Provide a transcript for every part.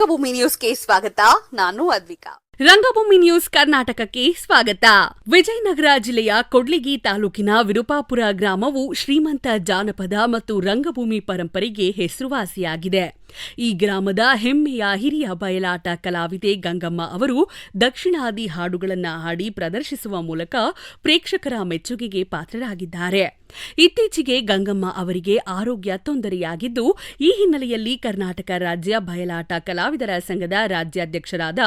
ರಂಗಭೂಮಿ ನ್ಯೂಸ್ಗೆ ಸ್ವಾಗತ. ನಾನು ಅದ್ವಿಕಾ. ರಂಗಭೂಮಿ ನ್ಯೂಸ್ ಕರ್ನಾಟಕಕ್ಕೆ ಸ್ವಾಗತ. ವಿಜಯನಗರ ಜಿಲ್ಲೆಯ ಕೊಡ್ಲಿಗಿ ತಾಲೂಕಿನ ವಿರುಪಾಪುರ ಗ್ರಾಮವು ಶ್ರೀಮಂತ ಜಾನಪದ ಮತ್ತು ರಂಗಭೂಮಿ ಪರಂಪರೆಗೆ ಹೆಸರುವಾಸಿಯಾಗಿದೆ. ಈ ಗ್ರಾಮದ ಹೆಮ್ಮೆಯ ಹಿರಿಯ ಬಯಲಾಟ ಕಲಾವಿದೆ ಗಂಗಮ್ಮ ಅವರು ದಕ್ಷಿಣಾದಿ ಹಾಡುಗಳನ್ನು ಹಾಡಿ ಪ್ರದರ್ಶಿಸುವ ಮೂಲಕ ಪ್ರೇಕ್ಷಕರ ಮೆಚ್ಚುಗೆಗೆ ಪಾತ್ರರಾಗಿದ್ದಾರೆ. ಇತ್ತೀಚೆಗೆ ಗಂಗಮ್ಮ ಅವರಿಗೆ ಆರೋಗ್ಯ ತೊಂದರೆಯಾಗಿದ್ದು, ಈ ಹಿನ್ನೆಲೆಯಲ್ಲಿ ಕರ್ನಾಟಕ ರಾಜ್ಯ ಬಯಲಾಟ ಕಲಾವಿದರ ಸಂಘದ ರಾಜ್ಯಾಧ್ಯಕ್ಷರಾದ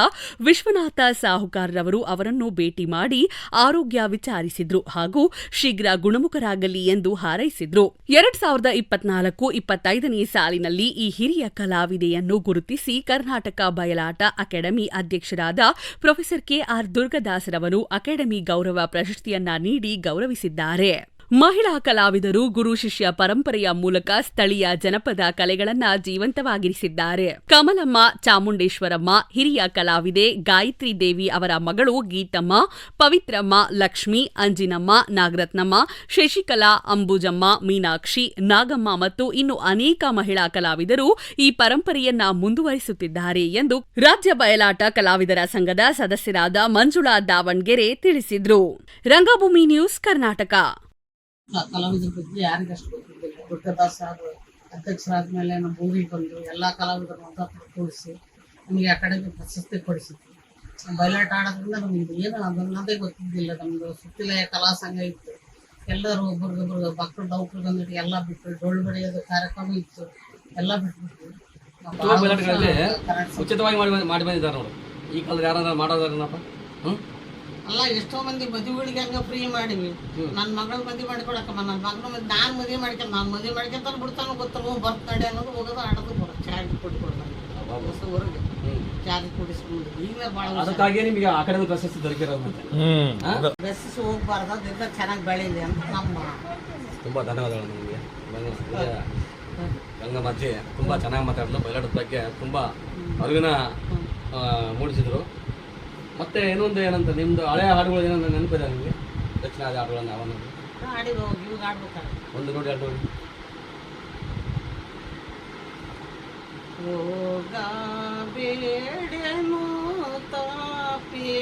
ವಿಶ್ವನಾಥ ಸಾಹುಕಾರ್ರವರು ಅವರನ್ನು ಭೇಟಿ ಮಾಡಿ ಆರೋಗ್ಯ ವಿಚಾರಿಸಿದ್ರು ಹಾಗೂ ಶೀಘ್ರ ಗುಣಮುಖರಾಗಲಿ ಎಂದು ಹಾರೈಸಿದ್ರು. 2024-25ನೇ ಸಾಲಿನಲ್ಲಿ ಈ ಹಿರಿಯ ಕಲಾವಿದೆಯನ್ನು ಗುರುತಿಸಿ ಕರ್ನಾಟಕ ಬಯಲಾಟ ಅಕಾಡೆಮಿ ಅಧ್ಯಕ್ಷರಾದ ಪ್ರೊಫೆಸರ್ ಕೆಆರ್ ದುರ್ಗದಾಸರವರು ಅಕಾಡೆಮಿ ಗೌರವ ಪ್ರಶಸ್ತಿಯನ್ನ ನೀಡಿ ಗೌರವಿಸಿದ್ದಾರೆ. ಮಹಿಳಾ ಕಲಾವಿದರು ಗುರು ಶಿಷ್ಯ ಪರಂಪರೆಯ ಮೂಲಕ ಸ್ಥಳೀಯ ಜನಪದ ಕಲೆಗಳನ್ನು ಜೀವಂತವಾಗಿರಿಸಿದ್ದಾರೆ. ಕಮಲಮ್ಮ, ಚಾಮುಂಡೇಶ್ವರಮ್ಮ, ಹಿರಿಯ ಕಲಾವಿದೆ ಗಾಯತ್ರಿ ದೇವಿ ಅವರ ಮಗಳು ಗೀತಮ್ಮ, ಪವಿತ್ರಮ್ಮ, ಲಕ್ಷ್ಮಿ, ಅಂಜಿನಮ್ಮ, ನಾಗರತ್ನಮ್ಮ, ಶಶಿಕಲಾ, ಅಂಬುಜಮ್ಮ, ಮೀನಾಕ್ಷಿ, ನಾಗಮ್ಮ ಮತ್ತು ಇನ್ನು ಅನೇಕ ಮಹಿಳಾ ಕಲಾವಿದರು ಈ ಪರಂಪರೆಯನ್ನ ಮುಂದುವರಿಸುತ್ತಿದ್ದಾರೆ ಎಂದು ರಾಜ್ಯ ಬಯಲಾಟ ಕಲಾವಿದರ ಸಂಘದ ಸದಸ್ಯರಾದ ಮಂಜುಳಾ ದಾವಣಗೆರೆ ತಿಳಿಸಿದ್ರು. ರಂಗಭೂಮಿ ನ್ಯೂಸ್ ಕರ್ನಾಟಕ. ಕಲಾವಿದರ ಬಗ್ಗೆ ಯಾರಿಗಷ್ಟು ಗೊತ್ತಿದ್ದಿಲ್ಲ. ದುರ್ಗದಾಸ್ ಸಾಹೇಬ್ ಅಧ್ಯಕ್ಷರಾದ್ಮೇಲೆ ನಮ್ಮ ಊರಿಗೆ ಬಂದು ಎಲ್ಲ ಕಲಾವಿದರನ್ನು ಒಂದತ್ರ ಕೂಡಿಸಿ ನಮಗೆ ಅಕಾಡೆಮಿ ಪ್ರಶಸ್ತಿ ಕೊಡಿಸಿದ್ರು. ಬಯಲಾಟ ಆಡೋದ್ರಿಂದ ನಮಗೆ ಏನು ಅದನ್ನದೇ ಗೊತ್ತಿದ್ದಿಲ್ಲ. ನಮ್ಮದು ಸುತ್ತಿಲೆಯ ಕಲಾ ಸಂಘ ಇತ್ತು. ಎಲ್ಲರೂ ಒಬ್ರಿಗೊಬ್ರು ಮಕ್ಕಳು ಡೌಕ್ರು ಬಂದ್ಬಿಟ್ಟು ಎಲ್ಲ ಬಿಟ್ಟು ಡೊಳ್ಳು ಬಡಿಯೋದು ಕಾರ್ಯಕ್ರಮ ಇತ್ತು, ಎಲ್ಲ ಬಿಟ್ಬಿಟ್ಟು ಉಚಿತವಾಗಿ ಮಾಡಿ ಬಂದಿದ್ದಾರೆ ನೋಡಿ. ಈ ಕಾಲದಲ್ಲಿ ಯಾರು ಮಾಡೋದಾರನಪ್ಪ ಅಲ್ಲ, ಎಷ್ಟೋ ಮಂದಿ ಮದುವೆಗಳಿಗೆ ಹಂಗ ಫ್ರೀ ಮಾಡಿವಿ. ನನ್ನ ಮಗಳ ಮದುವೆ ಮಾಡ್ಕೊಳಕಮ್ಮ, ನನ್ನ ಮಗಳ ನಾನು ಮದುವೆ ಮಾಡ್ಕೊಂಡು ನಾನು ಮದುವೆ ಮಾಡ್ಕೊಂತಾನೆ ಬಿಡ್ತಾನೋ ಗೊತ್ತಲ್ಲ, ಬರ್ತಡೆ ಅನ್ನೋದು ಹೋಗೋದು ಆಡೋದು ಬರೋದು ಚಾರ್ಜ್ ಕೊಟ್ಕೊಡ್ತಾನೆ ಹೊರಗೆ ಚಾರ್ಜ್ ಕೊಡಿಸ್ಕೊಂಡು. ಈಗ ಭಾಳ ಅದಕ್ಕಾಗಿ ನಿಮಗೆ ಅಕಾಡೆಮಿ ಪ್ರಶಸ್ತಿ ದೊರಕಿರೋದು. ಬೆಸ್ಸಿ ಹೋಗ್ಬಾರ್ದು, ಅದರಿಂದ ಚೆನ್ನಾಗಿ ಬೆಳೀಲಿ ಅಂತ ನಮ್ಮ ತುಂಬ ಧನ್ಯವಾದಗಳು ನಿಮಗೆ. ಗಂಗಮ್ಮಜ್ಜಿ ತುಂಬ ಚೆನ್ನಾಗಿ ಮಾತಾಡಿದ್ರು. ಬಯಲಾಟದ ಬಗ್ಗೆ ತುಂಬ ಅರಿವಿನ ಮೂಡಿಸಿದ್ರು. ಮತ್ತೆ ಇನ್ನೊಂದು ಏನಂತ ನಿಮ್ದು ಹಳೆಯ ಹಾಡುಗಳು ಏನಂತ ನೆನಪಿದೆ ನಿಮಗೆ? ದಕ್ಷಿಣಾದಿ ಹಾಡುಗಳನ್ನ ಯಾವನ್ನ ಒಂದು ನೋಡಿ ಎರಡು ನೋಡಿ. ಹೋಗಬೇಡೆನು ತಾಪೇ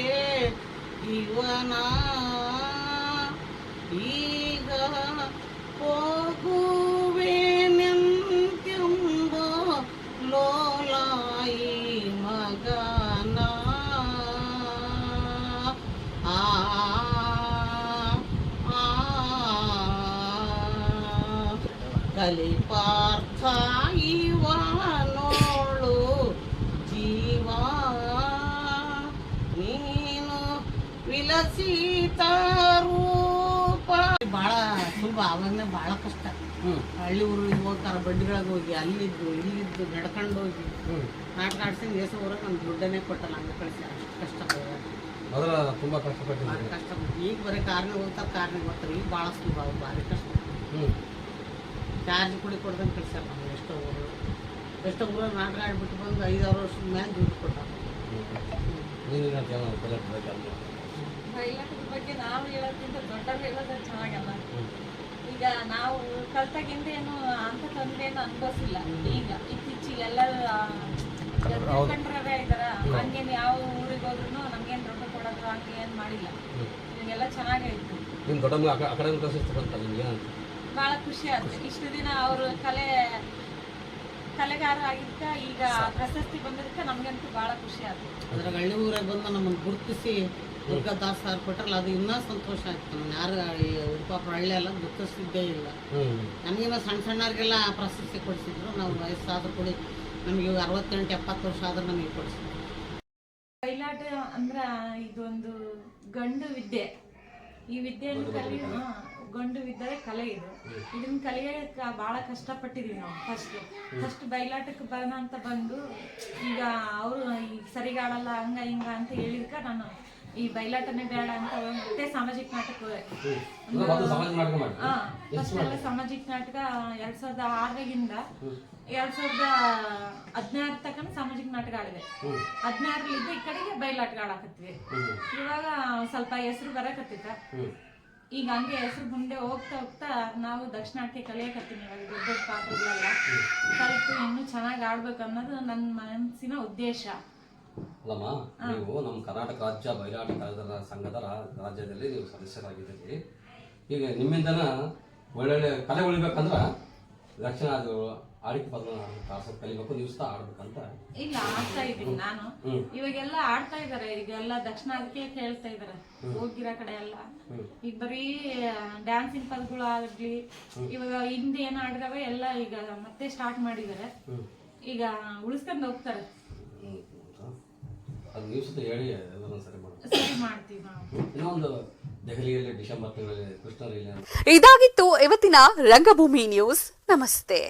ಇವನ ಈಗ ಹೋಗುವೆನೆಂತೆಂಬ ಲೋಲಾಯಿ ಮಗನ ಕಲಿಪಾರ್ಥ ಇವನೋಳು ಜೀವ ನೀನು ವಿಲಸಿತ ರೂಪ. ಭಾಳ ಸುಲಭ, ಅವನ್ನೇ ಭಾಳ ಕಷ್ಟ. ಹಳ್ಳಿ ಊರಿಗೆ ಹೋಗ್ತಾರೆ, ಬಡ್ಡಿಗಳಿಗೆ ಹೋಗಿ ಅಲ್ಲಿದ್ದು ಇಲ್ಲಿದ್ದು ನಡ್ಕೊಂಡು ಹೋಗಿ ನಾಟಕ ಆಡ್ಸಿದ್ದು ದೇಶ ಊರಾಗ ನಮ್ಮ ದುಡ್ಡನ್ನೇ ಕೊಟ್ಟಲ್ಲ, ಹಂಗೆ ಕಳಿಸಿ ಅಷ್ಟು ಕಷ್ಟ ತುಂಬ ಕಷ್ಟಪಟ್ಟು ಕಷ್ಟಪಟ್ಟು. ಈಗ ಬರೀ ಕಾರ್ನಾಗ ಹೋಗ್ತಾರೆ, ಕಾರ್ನಾಗ ಬರ್ತಾರೆ. ಈಗ ಭಾಳ ಸುಲಭ, ಭಾರಿ ಕಷ್ಟ. ಚಾರ್ಜ್ ಕೊಡ್ದಂಗೆ ಕಳಿಸ್ಯಾರ ನಮ್ಗೆ. ಎಷ್ಟೋ ಊರಾಗ ನಾಟಕ ಆಡ್ಬಿಟ್ಟು ಬಂದು 5-6 ವರ್ಷದ ಮೇಲೆ ದುಡ್ಡು ಕೊಟ್ಟಾರ. ಬಯಲಾಟದ ಬಗ್ಗೆ ನಾವು ಹೇಳೋದ್ಕಿಂತ ದೊಡ್ಡವ್ರು ಹೇಳೋದು ಚೆನ್ನಾಗಲ್ಲ. ಈಗ ನಾವು ಕಲ್ತಾಗಿಂದ ಏನು ಅಂತ ತೊಂದರೆ ಏನು ಅನ್ಭವಿಸಿಲ್ಲ. ಈಗ ಇತ್ತೀಚೆಗೆ ಎಲ್ಲರೂ ತಿಳ್ಕೊಂಡ್ರವೇ ಇದಾರ. ಹಂಗೇನು ಯಾವ ಊರಿಗೆ ಹೋದ್ರು ನಮ್ಗೇನು ರೊಕ್ಕ ಕೊಡೋದು ಹಂಗೆ ಏನು ಮಾಡಿಲ್ಲ. ಇವಾಗೆಲ್ಲ ಚೆನ್ನಾಗೈತು. ನಿಮ್ಮ ದೊಡ್ಡ ಅಕಾಡೆಮಿ ಪ್ರಶಸ್ತಿ ಬಂತ ನಿಮ್ಗೆ ಭಾಳ ಖುಷಿ ಆಯ್ತು. ಇಷ್ಟು ದಿನ ಅವರು ಕಲೆಗಾರ ಆಗಿದ್ದ ಈಗ ಪ್ರಶಸ್ತಿ ಬಂದಿದ್ದಕ್ಕೆ ನಮಗಂತೂ ಭಾಳ ಖುಷಿ ಆಯ್ತು. ಅದ್ರಾಗ ಹಳ್ಳಿ ಊರಾಗ ಬಂದು ನಮ್ಮನ್ನು ಗುರುತಿಸಿ ದುರ್ಗದಾಸ್ ಸರ್ ಕೊಟ್ಟರಲ್ಲ, ಅದು ಇನ್ನೂ ಸಂತೋಷ ಆಯ್ತು. ನಾನು ಯಾರು ಪಾಪ ಹಳ್ಳಿ ಎಲ್ಲ ಗುರುತಿಸಿದ್ದೇ ಇಲ್ಲ. ನಮಗಿನ್ನೂ ಸಣ್ಣ ಸಣ್ಣವ್ರಿಗೆಲ್ಲ ಪ್ರಶಸ್ತಿ ಕೊಡಿಸಿದ್ರು. ನಾವು ವಯಸ್ಸಾದ್ರೂ ಕೊಡಿ, ನಮಗೆ 68-70 ವರ್ಷ ಆದ್ರೆ ನಮಗೆ ಕೊಡಿಸಿದ್ರು. ಬಯಲಾಟ ಅಂದ್ರೆ ಇದೊಂದು ಗಂಡು ವಿದ್ಯೆ. ಈ ವಿದ್ಯೆಯನ್ನು ಗಂಡು ವಿದ್ಯೆ ಕಲೆ ಇದು. ಇದನ್ನ ಕಲಿಯೋಕೆ ಭಾಳ ಕಷ್ಟಪಟ್ಟಿದ್ದೀವಿ ನಾವು. ಫಸ್ಟ್ ಬಯಲಾಟಕ್ಕೆ ಬರೋಣ ಅಂತ ಬಂದು ಈಗ ಅವರು ಈಗ ಸರಿಗಾಡಲ್ಲ ಹಂಗ ಹಿಂಗ ಅಂತ ಹೇಳಿದ್ಕ ನಾನು ಈ ಬಯಲಾಟನೇ ಬೇಡ ಅಂತ ಮತ್ತೆ ಸಾಮಾಜಿಕ ನಾಟಕ ಫಸ್ಟ್ ಎಲ್ಲ ಸಾಮಾಜಿಕ ನಾಟಕ 2006ರಿಂದ 2016 ತನಕ ಸಾಮಾಜಿಕ ನಾಟಕ ಆಡಿದೆ. 16ರಿಂದ ಈ ಕಡೆಗೆ ಬಯಲಾಟ ಆಡಕತ್ತೀವಿ. ಇವಾಗ ಸ್ವಲ್ಪ ಹೆಸರು ಬರಕತ್ತಿತ್ತ. ಈಗ ಹಂಗೆ ಹೆಸರು ಮುಂದೆ ಹೋಗ್ತಾ ಹೋಗ್ತಾ ನಾವು ದಕ್ಷಿಣಾಟಕ್ಕೆ ಕಲಿಯಕತ್ತೀನಿ ಇವಾಗ ದೊಡ್ಡ ದೊಡ್ಡ ಪಾತ್ರಗಳೆಲ್ಲ ಕಲಿತು ಇನ್ನೂ ಚೆನ್ನಾಗಿ ಆಡ್ಬೇಕು ಅನ್ನೋದು ನನ್ನ ಮನಸ್ಸಿನ ಉದ್ದೇಶ. ಅಲ್ಲಮ್ಮ, ನೀವು ನಮ್ಮ ಕರ್ನಾಟಕ ರಾಜ್ಯ ಬಯಲಾಟ ಕಲಾವಿದರ ಸಂಘದ ರಾಜ್ಯದಲ್ಲಿ ನೀವು ಸದಸ್ಯರಾಗಿದ್ದೀರಿ. ಈಗ ನಿಮ್ಮಿಂದನ ಒಳ್ಳೊಳ್ಳೆ ಕಲೆ ಉಳಿಬೇಕಂದ್ರೆ ದಕ್ಷಿಣಾದಿಗಳು ಆಡಿಕೆ ಪದಗಳನ್ನು ಕಾಡ್ಸೋದು ಕಲಿಬೇಕು, ನೀವು ಸಹ ಆಡ್ಬೇಕಂತ. ಇಲ್ಲ, ಆಡ್ತಾ ಇದ್ದೀನಿ ನಾನು. ಇವಾಗೆಲ್ಲ ಆಡ್ತಾ ಇದಾರೆ, ಈಗೆಲ್ಲ ದಕ್ಷಿಣಾದಿಕ್ಕೆ ಕೇಳ್ತಾ ಇದಾರೆ ಹೋಗಿರೋ ಕಡೆ ಎಲ್ಲ. ಈಗ ಬರೀ ಡ್ಯಾನ್ಸಿಂಗ್ ಪದಗಳು ಆಗ್ಲಿ, ಇವಾಗ ಹಿಂದೆ ಏನು ಆಡಿದಾವೆ ಎಲ್ಲ ಈಗ ಮತ್ತೆ ಸ್ಟಾರ್ಟ್ ಮಾಡಿದ್ದಾರೆ. ಈಗ ಉಳಿಸ್ಕೊಂಡು ಹೋಗ್ತಾರೆ. ಅದು ನೀವು ಸಹ ಹೇಳಿ ಅದನ್ನು ಸರಿ ಮಾಡಿ ಸರಿ ಮಾಡ್ತೀವಿ ನಾವು. ಇನ್ನೊಂದು ದೆಹಲಿಯಲ್ಲಿ ಡಿಸೆಂಬರ್ ತಿಂಗಳಲ್ಲಿ ಕೃಷ್ಣ ಲೀಲೆ ಇದಾಗಿತ್ತು ಇವತ್ತಿನ ರಂಗಭೂಮಿ ನ್ಯೂಸ್. ನಮಸ್ತೆ.